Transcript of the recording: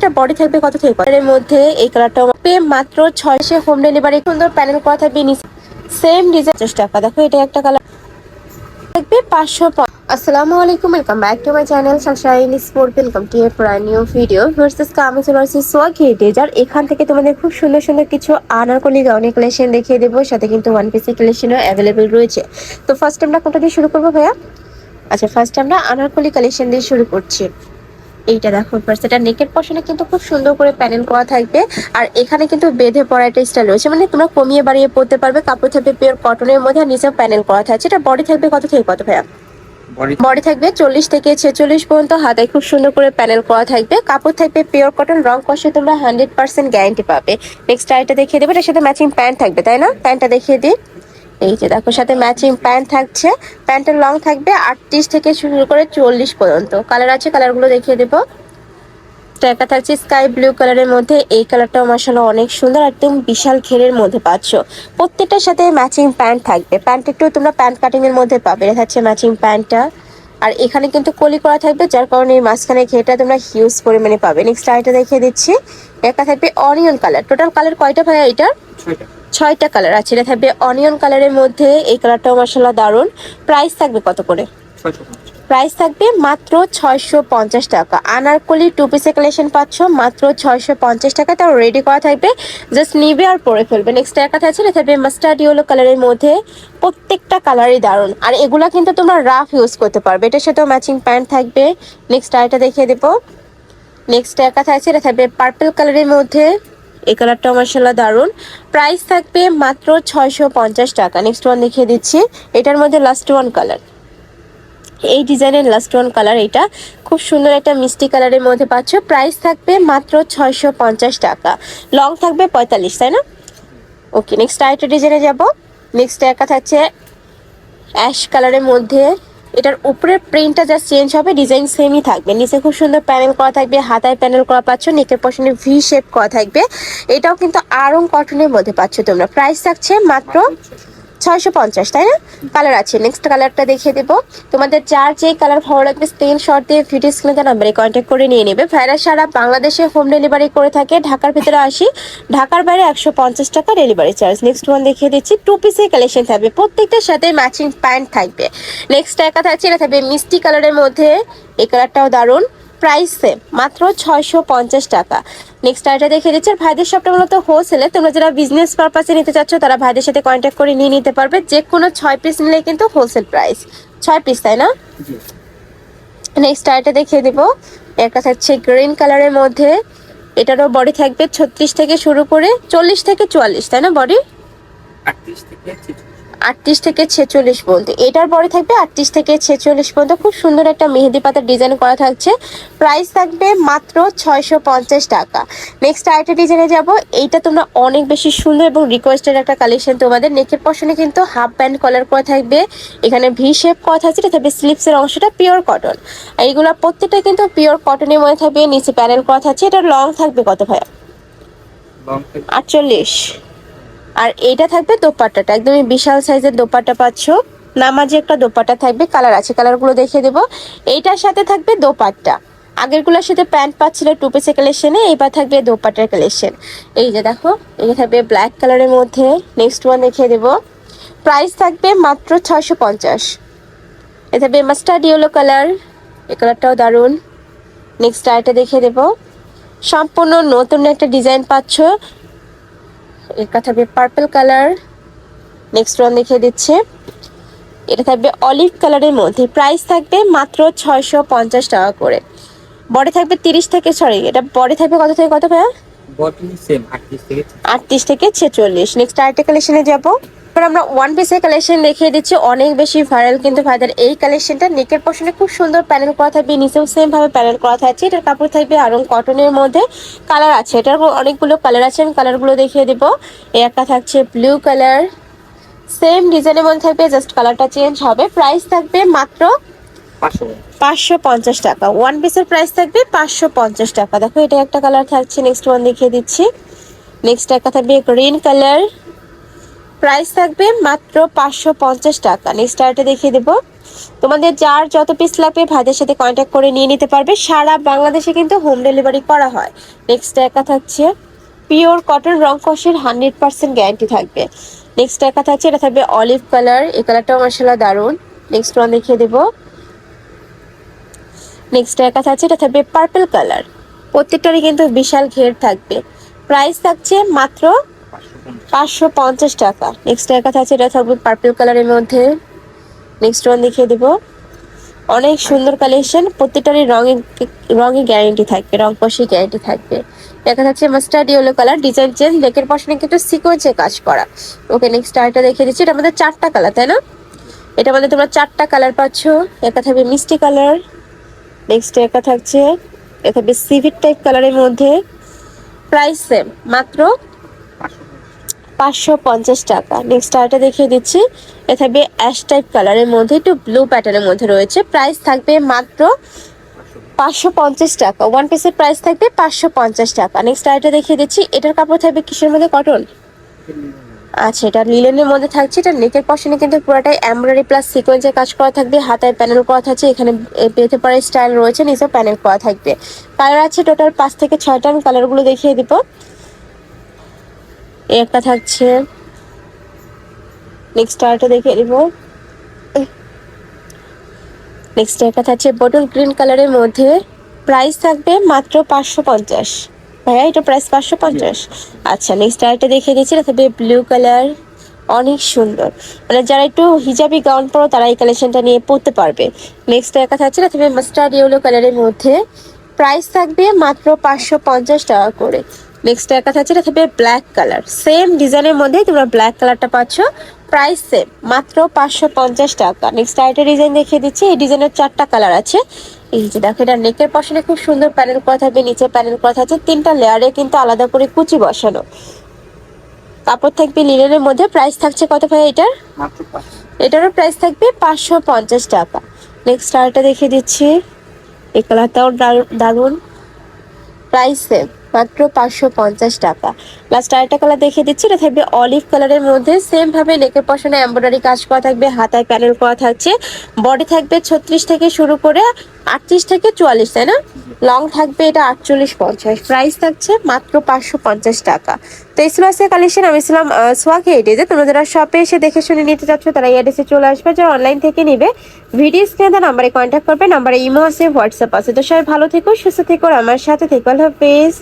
এটা বডি থাকবে কত থেকে কত এর মধ্যে। এই কালারটা মাত্র 600 হোম ডেলিভারি। সুন্দর প্যানেল করা থাকবে নিচে সেম ডিজাইন 50 টাকা। দেখো এটা একটা কালার থাকবে 500। আসসালামু আলাইকুম, welcome back to my channel Sunshine sport. Welcome to A for new video. Versus আমি চলে আসছি সোয়া হেরিটেজ। এখান থেকে তোমাদের খুব সুন্দর সুন্দর কিছু আনারকলি গাউনের কালেকশন দেখিয়ে দেবো, সাথে কিন্তু ওয়ান পিসের কালেকশনও অ্যাভেলেবেল রয়েছে। তো ফার্স্ট আমরা কোনটা দিয়ে শুরু করবো ভাইয়া? আচ্ছা, ফার্স্ট আমরা আনারকলি কালেকশন দিয়ে শুরু করছি। এইটা দেখো ফার্স্ট, এটা নেকের পশনে কিন্তু খুব সুন্দর করে প্যানেল করা থাকবে, আর এখানে কিন্তু বেঁধে পড়া একটা স্টাইল রয়েছে, মানে তোমরা কমিয়ে বাড়িয়ে পড়তে পারবে। কাপড় থাকবে পিওর কটনের মধ্যে, আর নিচেও প্যানেল করা থাকছে। এটা বডি থাকবে কত থেকে কত ভাইয়া? বডি থাকবে 40 থেকে 46 পর্যন্ত। হাতায় খুব সুন্দর করে প্যানেল করা থাকবে। কাপড় থাকবে পিওর কটন, রং কষে তোমরা 100% গ্যারান্টি পাবে। নেক্সট আইটা দেখিয়ে দেবো, এটার সাথে ম্যাচিং প্যান্ট থাকবে, তাই না? প্যান্টটা দেখিয়ে দিই। এই যে দেখো, সাথে ম্যাচিং প্যান্ট থাকছে। প্যান্টের লং থাকবে 38 থেকে শুরু করে 40 পর্যন্ত। কালার আছে, কালারগুলো দেখিয়ে দেবো। টাকা থাকছে স্কাই ব্লু কালারের মধ্যে। এই কালারটাও মাশাআল্লাহ অনেক সুন্দর, একদম বিশাল ঘেরের মধ্যে পাচ্ছ। প্রত্যেকটার সাথে ম্যাচিং প্যান্ট থাকবে। প্যান্ট একটু তোমরা প্যান্ট কাটিং এর মধ্যে পাবে। এটা থাকছে ম্যাচিং প্যান্টটা, আর এখানে কিন্তু কলি করা থাকবে, যার কারণে এই মাঝখানে ঘেরটা তোমরা হিউজ পরিমাণে পাবে। নেক্সট আইটা দেখিয়ে দিচ্ছি। একটা থাকবে অনিয়ন কালার। টোটাল কালার কয়টা ভাইয়া এটার? 6টা কালার আছে। এটা থাকবে অনিয়ন কালারের মধ্যে। এই কালারটাও মাশাআল্লাহ দারুণ। প্রাইস থাকবে কত করে? প্রাইস থাকবে মাত্র 650 টাকা। আনারকলি টু পিসের কালেকশন পাচ্ছ মাত্র 650 টাকা। তাও রেডি করা থাকবে, জাস্ট নিবে আর পরে ফেলবে। নেক্সট একটা থাকছে, এটা থাকবে মাস্টার্ড ইয়েলো কালারের মধ্যে। প্রত্যেকটা কালারই দারুণ, আর এগুলা কিন্তু তোমরা রাফ ইউজ করতে পারবে। এটার সাথেও ম্যাচিং প্যান্ট থাকবে। নেক্সট আইটা দেখিয়ে দেবো। নেক্সট একটা থাকছে, এটা থাকবে পার্পল কালারের মধ্যে। এই কালারটাও মাশাআল্লাহ দারুণ। প্রাইস থাকবে মাত্র 650 টাকা। নেক্সট ওয়ান দেখিয়ে দিচ্ছি। এটার মধ্যে লাস্ট ওয়ান কালার, এই ডিজাইনের লাস্ট ওয়ান কালার। এটা খুব সুন্দর একটা মিষ্টি কালারের মধ্যে পাচ্ছ। প্রাইস থাকবে মাত্র 650 টাকা। লং থাকবে 45, তাই না? ওকে, নেক্সট আরেকটা ডিজাইনে যাব। নেক্সট একটা থাকছে অ্যাশ কালারের মধ্যে। এটার উপরের প্রিন্টটা জাস্ট চেঞ্জ হবে, ডিজাইন সেমই থাকবে। নিচে খুব সুন্দর প্যানেল করা থাকবে, হাতায় প্যানেল করা পাচ্ছ, নেকের পশনে ভি শেপ করা থাকবে। এটাও কিন্তু আরং কটনের মধ্যে পাচ্ছ তোমরা। প্রাইস থাকছে মাত্র 650, তাই না? কালার আছে, নেক্সট কালারটা দেখিয়ে দেবো। তোমাদের যার যে কালার ভালো লাগবে স্ক্রিনশট দিয়ে ভিডিও স্ক্রিনে নাম্বারে কন্ট্যাক্ট করে নিয়ে নেবে। ভাইরা সারা বাংলাদেশে হোম ডেলিভারি করে থাকে। ঢাকার ভিতরে 80, ঢাকার বাইরে 150 টাকা ডেলিভারি চার্জ। নেক্সট ওয়ান দেখিয়ে দিচ্ছি। টু পিসের কালেকশন থাকবে, প্রত্যেকটার সাথে ম্যাচিং প্যান্ট থাকবে। নেক্সট একা থাকছে, এটা থাকবে মিষ্টি কালারের মধ্যে। এই কালারটাও দারুণ। প্রাইস সেম, মাত্র 650 টাকা। নেক্সট আইটা দেখে দিচ্ছি। আর ভাইদের সবটা মূলত হোলসেলে, তোমরা যারা বিজনেস পারপাসে নিতে চাচ্ছ তারা ভাইদের সাথে কন্ট্যাক্ট করে নিয়ে নিতে পারবে। যে কোনো 6 পিস নিলে কিন্তু হোলসেল প্রাইস 6 পিস, তাই না? নেক্সট আইটা দেখিয়ে দিব। একটা থাকছে গ্রিন কালারের মধ্যে। এটারও বডি থাকবে 36 থেকে শুরু করে 40 থেকে 44, তাই না? বডি 38 থেকে 46 পর্যন্ত। এটার পরে থাকবে 38 থেকে 46 পর্যন্ত। খুব সুন্দর একটা মেহেদি পাতার ডিজাইন করা থাকছে। প্রাইস থাকবে মাত্র 650 টাকা। নেক্সট আরেকটা ডিজাইনে যাব। এইটা তোমরা অনেক বেশি সুন্দর এবং রিকোয়েস্টেড একটা কালেকশন। তোমাদের নেকের পশনে কিন্তু হাফ প্যান্ট কলার করা থাকবে, এখানে ভি শেপ করা থাকছে। এটা থাকবে স্লিপসের অংশটা পিওর কটন, আর এইগুলো প্রত্যেকটা কিন্তু পিওর কটনের মধ্যে থাকবে। নিচে প্যানেল করা থাকছে। এটার লং থাকবে কত ভাইয়া? 48। আর এইটা থাকবে দোপাট্টাটা, একদমই বিশাল সাইজের দোপাট্টা পাচ্ছ। নামাজি একটা দোপাট্টা থাকবে। কালার আছে, কালারগুলো দেখিয়ে দেবো। এইটার সাথে থাকবে দোপাট্টা। আগেরগুলোর সাথে প্যান্ট পাচ্ছিল টু পিসের কালেকশনে, এইবার থাকবে দোপাট্টার কালেকশন। এই যে দেখো, এটা থাকবে ব্ল্যাক কালারের মধ্যে। নেক্সট ওয়ান দেখিয়ে দেবো। প্রাইস থাকবে মাত্র 650। এটা থাকবে মাস্টার্ড ইয়েলো কালার। এই কালারটাও দারুণ। নেক্সট আরেকটা দেখিয়ে দেবো। সম্পূর্ণ নতুন একটা ডিজাইন পাচ্ছ। এটা থাকবে পার্পল কালার। নেক্সট ওয়ান দেখিয়ে দিচ্ছে। এটা থাকবে অলিভ কালারের মধ্যে। প্রাইস থাকবে মাত্র 650 টাকা করে। বডি থাকবে 30 থেকে, সরি, এটা বডি থাকবে কত থেকে কত ভাইয়া? বডি সেম 38 থেকে 46। নেক্সট আরেকটা কালেকশনে যাবো। এবার আমরা ওয়ান পিসের কালেকশন দেখিয়ে দিচ্ছি, অনেক বেশি ভাইরাল কিন্তু ভাইদের এই কালেকশনটা। নেকের পশনে খুব সুন্দর প্যানেল করা থাকবে, নিচেও সেম ভাবে প্যানেল করা থাকছে। এটার কাপড় থাকবে আরং কটনের মধ্যে। কালার আছে, এটার অনেকগুলো কালার আছে, আমি কালারগুলো দেখিয়ে দেবো। এই একটা থাকছে ব্লু কালার, সেম ডিজাইনের মধ্যে থাকবে, জাস্ট কালারটা চেঞ্জ হবে। প্রাইস থাকবে মাত্র 550 টাকা। ওয়ান পিসের প্রাইস থাকবে 550 টাকা। দেখো, এটা একটা কালার থাকছে। নেক্সট ওয়ান দেখিয়ে দিচ্ছি। নেক্সট একটা থাকবে গ্রিন কালার। প্রাইস থাকবে মাত্র 550 টাকা। নেক্সট আরেকটা দেখিয়ে দেবো। তোমাদের যার যত পিস লাগবে ভাইদের সাথে কন্ট্যাক্ট করে নিয়ে নিতে পারবে, সারা বাংলাদেশে কিন্তু হোম ডেলিভারি করা হয়। নেক্সট একা থাকছে পিওর কটন, রং কষের 100% গ্যারান্টি থাকবে। নেক্সট একা থাকছে, এটা থাকবে অলিভ কালার, এই কালারটাও মাশাআল্লাহ দারুন। নেক্সট ওয়ান দেখিয়ে দেবো। নেক্সট একা থাকছে, এটা থাকবে পার্পল কালার, প্রত্যেকটারই কিন্তু বিশাল ঘের থাকবে। প্রাইস থাকছে মাত্র 550 টাকা। নেক্সট একা থাকছে, এটা থাকবে পার্পল কালারের মধ্যে। নেক্সট ওয়ান দেখিয়ে দেবো। অনেক সুন্দর কালেকশন, প্রত্যেকটারই রঙে গ্যারেন্টি থাকবে, রং কষে গ্যারেন্টি থাকবে। দেখা যাচ্ছে mustard yellow colour, design change, নেকের পশনে কিন্তু সিকোয়েন্সে কাজ করা। ওকে, নেক্সট আরেকটা দেখিয়ে দিচ্ছি। এটা আমাদের 4টা কালার, তাই না? এটা আমাদের তোমরা 4টা কালার পাচ্ছ। একটা থাকবে মিষ্টি কালার, নেক্সট একটা থাকছে এটা থাকবে সিভিট টাইপ কালারের মধ্যে। প্রাইস সেম, মাত্র 550 টাকা। নেক্সট আরেকটা দেখিয়ে দিচ্ছি। এটা থাকবে অ্যাশ টাইপ কালারের মধ্যে, একটু ব্লু প্যাটার্নের মধ্যে রয়েছে। প্রাইস থাকবে মাত্র 550 টাকা। ওয়ান পিসের প্রাইস থাকবে 550 টাকা। নেক্সট আরেকটা দেখিয়ে দিচ্ছি। এটার কাপড় থাকবে কিসের মধ্যে? কটন। আচ্ছা, এটা লিলেনের মধ্যে থাকছে। এটা নেকের পশনে কিন্তু পুরোটাই এমব্রয়ডারি প্লাস সিকোয়েন্সের কাজ করা থাকবে, হাতায় প্যানেল করা থাকছে, এখানে পেতে পারে স্টাইল রয়েছে, নিচে প্যানেল করা থাকবে। কালার আছে টোটাল 5 থেকে 6টা। আমি কালারগুলো দেখিয়ে দিব। এই একটা থাকছে, নেক্সট আরেকটা দেখিয়ে দিব। নেক্সট একটা থাকছে বটল গ্রিন কালারের মধ্যে। প্রাইস থাকবে মাত্র 550। ভাইয়া এটা প্রাইস 550? আচ্ছা, নেক্সট আরেকটা দেখিয়ে দিচ্ছি। এটা থাকবে ব্লু কালার, অনেক সুন্দর, মানে যারা একটু হিজাবি গাউন পরো তারা এই কালেকশনটা নিয়ে পরতে পারবে। নেক্সট একটা থাকছে, এটা থাকবে মাস্টার্ড ইয়েলো কালারের মধ্যে। প্রাইস থাকবে মাত্র 550 টাকা করে। নেক্সট একটা থাকছে, এটা থাকবে ব্ল্যাক কালার, সেম ডিজাইনের মধ্যে তোমরা ব্ল্যাক কালারটা পাচ্ছ। প্রাইস সেম, মাত্র 550 টাকা। নেক্সট আরেকটা ডিজাইন দেখিয়ে দিচ্ছি। এই ডিজাইনের 4টা কালার আছে। এই যে দেখো, এটা নেকের পশনে খুব সুন্দর প্যানেল করা থাকবে, নিচে প্যানেল করা থাকছে, 3টা লেয়ারে কিন্তু আলাদা করে কুচি বসানো। কাপড় থাকবে লিনেনের মধ্যে। প্রাইস থাকছে কত ভাই এটার? এটারও প্রাইস থাকবে 550 টাকা। নেক্সট আরেকটা দেখিয়ে দিচ্ছি। এই কালারটাও দারুন। প্রাইস সেম, মাত্র 550 টাকা। লাস্ট আরেকটা কালার দেখিয়ে দিচ্ছি। এটা থাকবে অলিভ কালারের মধ্যে, সেম ভাবে নেকের পশনে এমব্রয়ডারি কাজ করা থাকবে, হাতায় প্যানেল করা থাকছে। বডি থাকবে 36 থেকে শুরু করে 38 থেকে 44, তাই না? লং থাকবে এটা 48-50। প্রাইস থাকছে মাত্র 550 টাকা। তো এই ছিল আজকের কালেকশন। আমি ছিলাম সোয়াকে এডেজে। তোমরা যারা শপে এসে দেখে শুনে নিতে চাচ্ছ তারা এই অ্যাড্রেসে চলে আসবে, যারা অনলাইন থেকে নিবে ভিডিও স্ক্রিনে নাম্বারে কন্ট্যাক্ট করবে। নাম্বারে ইমো আছে, হোয়াটসঅ্যাপ আছে। তো সবাই ভালো থেকো, সুস্থ থেকো, আমার সাথে থেকো। আল্লাহ হাফেজ।